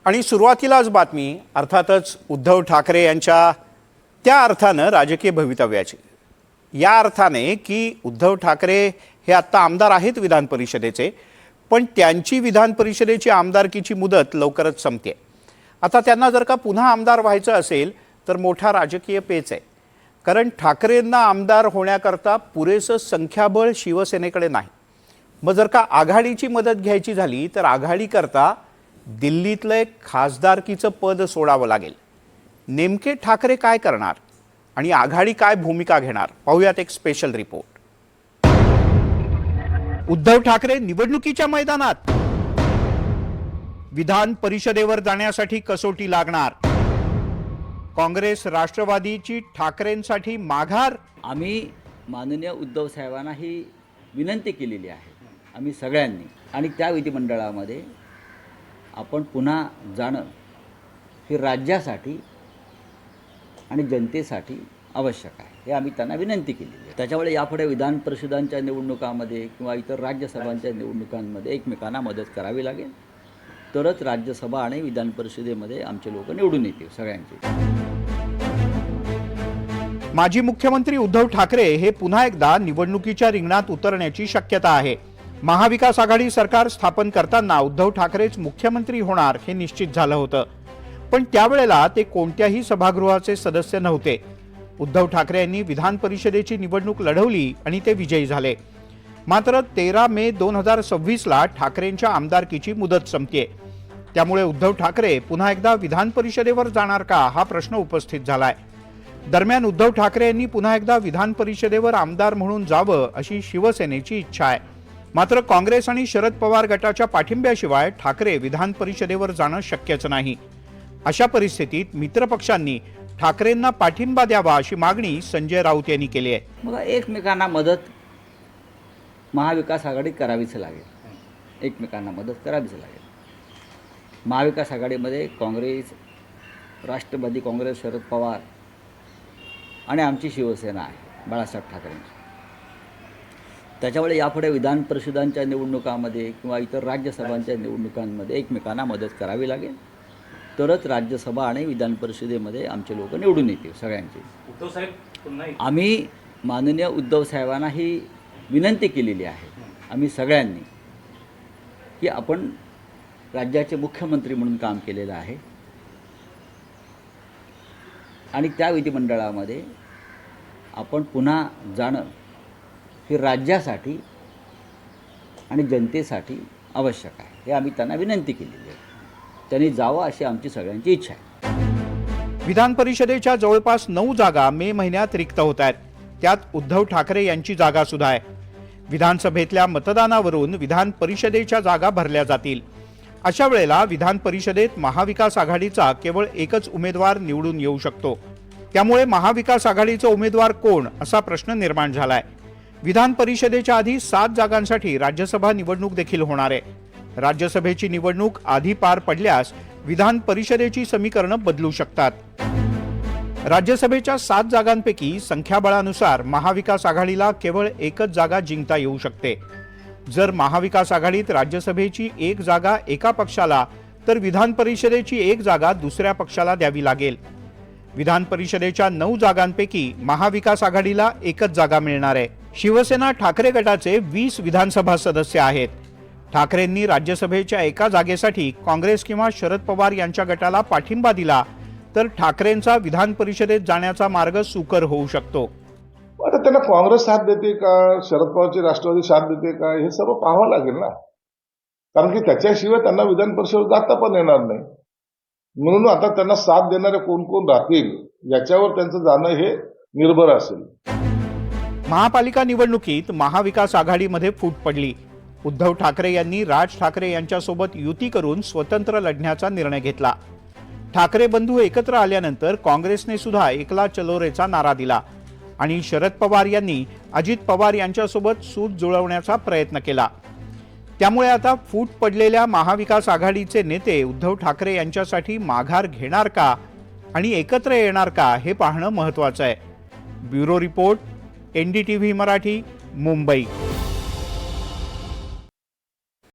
आणि सुरुवातीलाच बातमी अर्थातच उद्धव ठाकरे यांच्या त्या अर्थानं राजकीय भवितव्याची, या अर्थाने की उद्धव ठाकरे हे आत्ता आमदार आहेत विधान परिषदेचे, पण त्यांची विधान परिषदेची आमदारकीची मुदत लवकरच संपते। आता त्यांना जर का पुन्हा आमदार व्हायचं असेल तर मोठा राजकीय पेच आहे, कारण ठाकरेंना आमदार होण्याकरता पुरेसं संख्याबळ शिवसेनेकडे नाही। मग जर का आघाडीची मदत घ्यायची झाली तर आघाडीकरता दिल्लीतलं एक खासदारकीचं पद सोडावं लागेल। नेमके ठाकरे काय करणार आणि आघाडी काय भूमिका घेणार, पाहूयात एक स्पेशल रिपोर्ट। उद्धव ठाकरे निवडणुकीच्या मैदानात, विधान परिषदेवर जाण्यासाठी कसोटी लागणार। काँग्रेस राष्ट्रवादीची ठाकरेंसाठी माघार। आम्ही माननीय उद्धव साहेबांना ही विनंती केलेली आहे, आम्ही सगळ्यांनी, आणि त्या विधिमंडळामध्ये आपण पुन्हा जाणं हे राज्यासाठी आणि जनतेसाठी आवश्यक आहे, हे आम्ही त्यांना विनंती केलेली आहे। त्याच्यामुळे यापुढे विधान परिषदांच्या निवडणुकांमध्ये किंवा इतर राज्यसभांच्या निवडणुकांमध्ये एकमेकांना मदत करावी लागेल, तरच राज्यसभा आणि विधान परिषदेमध्ये आमचे लोक निवडून येतील सगळ्यांचे। माजी मुख्यमंत्री उद्धव ठाकरे हे पुन्हा एकदा निवडणुकीच्या रिंगणात उतरण्याची शक्यता आहे। महाविकास आघाडी सरकार स्थापन करताना उद्धव ठाकरेच मुख्यमंत्री होणार हे निश्चित झालं होतं, पण त्यावेळेला ते कोणत्याही सभागृहाचे सदस्य नव्हते। उद्धव ठाकरे यांनी विधान परिषदेची निवडणूक लढवली आणि ते विजयी झाले। मात्र 13 मे 2026 ला ठाकरेंच्या आमदारकीची मुदत संपते, त्यामुळे उद्धव ठाकरे पुन्हा एकदा विधान परिषदेवर जाणार का हा प्रश्न उपस्थित झालाय। दरम्यान उद्धव ठाकरे यांनी पुन्हा एकदा विधान परिषदेवर आमदार म्हणून जावं अशी शिवसेनेची इच्छा आहे। मात्र काँग्रेस आणि शरद पवार गटाच्या पाठिंब्याशिवाय ठाकरे विधान परिषदेवर जाणं शक्यच नाही। अशा परिस्थितीत मित्रपक्षांनी ठाकरेंना पाठिंबा द्यावा अशी मागणी संजय राऊत यांनी केली आहे। मग एकमेकांना मदत महाविकास आघाडी करावीच लागेल, एकमेकांना मदत करावीच लागेल। महाविकास आघाडीमध्ये काँग्रेस, राष्ट्रवादी काँग्रेस, शरद पवार आणि आमची शिवसेना आहे बाळासाहेब ठाकरेंची। त्याच्यामुळे यापुढे विधान परिषदांच्या निवडणुकांमध्ये किंवा इतर राज्यसभांच्या निवडणुकांमध्ये एकमेकांना मदत करावी लागेल, तरच राज्यसभा आणि विधान परिषदेमध्ये आमचे लोक निवडून येतील सगळ्यांचे। आम्ही माननीय उद्धव साहेबांना ही विनंती केलेली आहे, आम्ही सगळ्यांनी, की आपण राज्याचे मुख्यमंत्री म्हणून काम केलेलं आहे आणि त्या विधिमंडळामध्ये आपण पुन्हा जाणं हे राज्यासाठी आणि जनतेसाठी आवश्यक आहे, हे आम्ही त्यांना विनंती केलेली आहे। त्यांनी जावं अशी आमची सगळ्यांची इच्छा आहे। विधान परिषदेच्या जवळपास 9 जागा मे महिन्यात रिक्त होत आहेत, त्यात उद्धव ठाकरे यांची जागा सुद्धा आहे। विधानसभेतल्या मतदानावरून विधान परिषदेच्या जागा भरल्या जातील। अशा वेळेला विधान परिषदेत महाविकास आघाडीचा केवळ एकच उमेदवार निवडून येऊ शकतो, त्यामुळे महाविकास आघाडीचा उमेदवार कोण असा प्रश्न निर्माण झालाय। विधान परिषदेच्या आधी 7 जागांसाठी राज्यसभा निवडणूक देखील होणार आहे। राज्यसभेची निवडणूक आधी पार पडल्यास विधान परिषदेची समीकरणं बदलू शकतात। राज्यसभेच्या 7 जागांपैकी संख्याबळानुसार महाविकास आघाडीला केवळ एकच जागा जिंकता येऊ शकते। जर महाविकास आघाडीत राज्यसभेची एक जागा एका पक्षाला तर विधान परिषदेची एक जागा दुसऱ्या पक्षाला द्यावी लागेल। विधान परिषदेच्या 9 जागांपैकी महाविकास आघाडीला एकच जागा मिळणार आहे। शिवसेना ठाकरे गटाचे 20 विधानसभा सदस्य आहेत। ठाकरेंनी राज्यसभेच्या एका जागेसाठी काँग्रेस किंवा शरद पवार यांच्या गटाला पाठिंबा दिला तर ठाकरेंचा विधान परिषदेत जाण्याचा मार्ग सुकर होऊ शकतो। आता त्यांना काँग्रेस साथ देते का, शरद पवारची राष्ट्रवादी साथ देते का, हे सर्व पाहावं लागेल ना, कारण की त्याच्याशिवाय त्यांना विधान परिषदेत जाता पण येणार नाही। म्हणून आता त्यांना साथ देणारे कोण कोण राहतील याच्यावर त्यांचं जाणं हे निर्भर असेल। महापालिका निवडणुकीत महाविकास आघाडीमध्ये फूट पडली। उद्धव ठाकरे यांनी राज ठाकरे यांच्यासोबत युती करून स्वतंत्र लढण्याचा निर्णय घेतला। ठाकरे बंधू एकत्र आल्यानंतर काँग्रेसने सुद्धा एकला चलो रेचा नारा दिला आणि शरद पवार यांनी अजित पवार यांच्यासोबत सूत जुळवण्याचा प्रयत्न केला। त्यामुळे आता फूट पडलेल्या महाविकास आघाडीचे नेते उद्धव ठाकरे यांच्यासाठी माघार घेणार का आणि एकत्र येणार का हे पाहणं महत्त्वाचं आहे। Bureau report, NDTV Marathi, Mumbai.